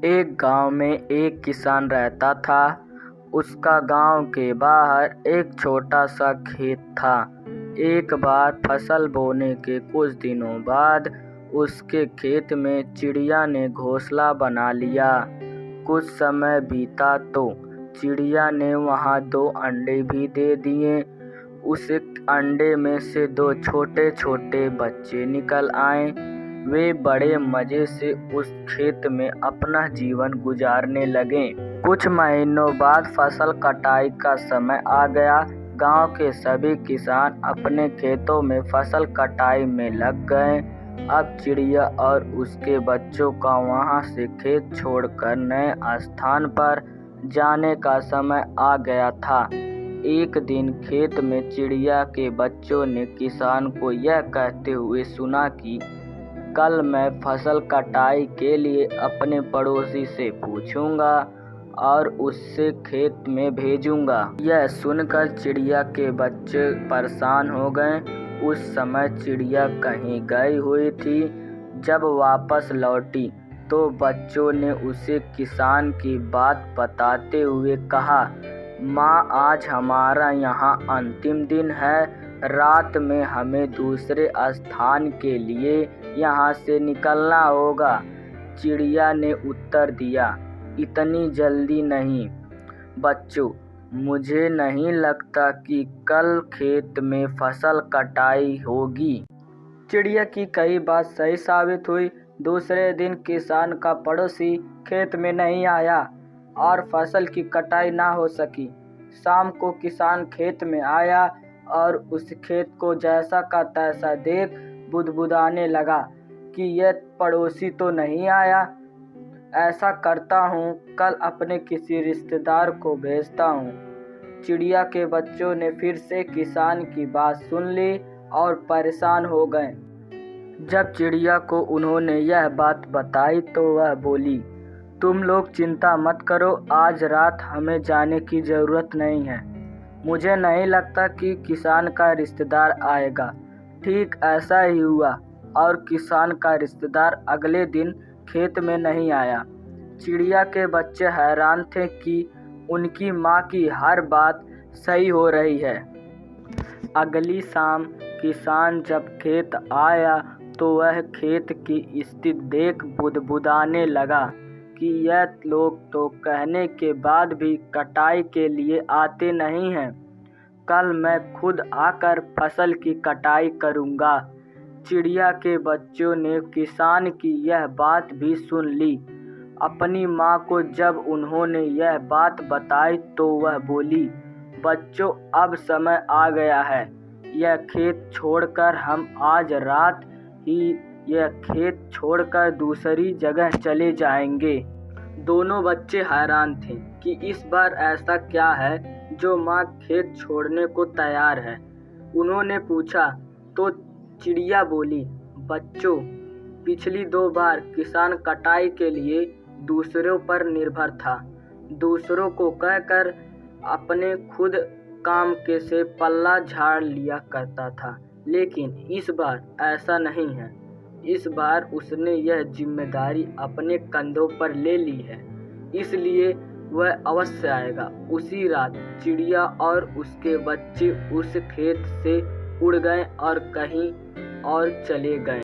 एक गांव में एक किसान रहता था। उसका गांव के बाहर एक छोटा सा खेत था। एक बार फसल बोने के कुछ दिनों बाद उसके खेत में चिड़िया ने घोंसला बना लिया। कुछ समय बीता तो चिड़िया ने वहां 2 अंडे भी दे दिए। उस अंडे में से 2 छोटे छोटे बच्चे निकल आए। वे बड़े मजे से उस खेत में अपना जीवन गुजारने लगे। कुछ महीनों बाद फसल कटाई का समय आ गया। गांव के सभी किसान अपने खेतों में फसल कटाई में लग गए। अब चिड़िया और उसके बच्चों का वहां से खेत छोड़कर नए स्थान पर जाने का समय आ गया था। एक दिन खेत में चिड़िया के बच्चों ने किसान को यह कहते हुए सुना कि कल मैं फसल कटाई के लिए अपने पड़ोसी से पूछूंगा और उससे खेत में भेजूंगा। यह सुनकर चिड़िया के बच्चे परेशान हो गए। उस समय चिड़िया कहीं गई हुई थी। जब वापस लौटी तो बच्चों ने उसे किसान की बात बताते हुए कहा, माँ, आज हमारा यहाँ अंतिम दिन है। रात में हमें दूसरे स्थान के लिए यहाँ से निकलना होगा। चिड़िया ने उत्तर दिया, इतनी जल्दी नहीं बच्चों, मुझे नहीं लगता कि कल खेत में फसल कटाई होगी। चिड़िया की कई बात सही साबित हुई। दूसरे दिन किसान का पड़ोसी खेत में नहीं आया और फसल की कटाई ना हो सकी। शाम को किसान खेत में आया और उस खेत को जैसा का तैसा देख बुदबुदाने लगा कि यह पड़ोसी तो नहीं आया। ऐसा करता हूँ, कल अपने किसी रिश्तेदार को भेजता हूँ। चिड़िया के बच्चों ने फिर से किसान की बात सुन ली और परेशान हो गए। जब चिड़िया को उन्होंने यह बात बताई तो वह बोली, तुम लोग चिंता मत करो, आज रात हमें जाने की ज़रूरत नहीं है। मुझे नहीं लगता कि किसान का रिश्तेदार आएगा। ठीक ऐसा ही हुआ और किसान का रिश्तेदार अगले दिन खेत में नहीं आया। चिड़िया के बच्चे हैरान थे कि उनकी माँ की हर बात सही हो रही है। अगली शाम किसान जब खेत आया तो वह खेत की स्थिति देख बुदबुदाने लगा कि यह लोग तो कहने के बाद भी कटाई के लिए आते नहीं हैं। कल मैं खुद आकर फसल की कटाई करूँगा। चिड़िया के बच्चों ने किसान की यह बात भी सुन ली। अपनी माँ को जब उन्होंने यह बात बताई तो वह बोली, बच्चों, अब समय आ गया है। यह खेत छोड़कर हम आज रात ही यह खेत छोड़कर दूसरी जगह चले जाएंगे। दोनों बच्चे हैरान थे कि इस बार ऐसा क्या है जो माँ खेत छोड़ने को तैयार है। उन्होंने पूछा तो चिड़िया बोली, बच्चों, पिछली 2 बार किसान कटाई के लिए दूसरों पर निर्भर था। दूसरों को कहकर अपने खुद काम के से पल्ला झाड़ लिया करता था, लेकिन इस बार ऐसा नहीं है। इस बार उसने यह जिम्मेदारी अपने कंधों पर ले ली है, इसलिए वह अवश्य आएगा। उसी रात चिड़िया और उसके बच्चे उस खेत से उड़ गए और कहीं और चले गए।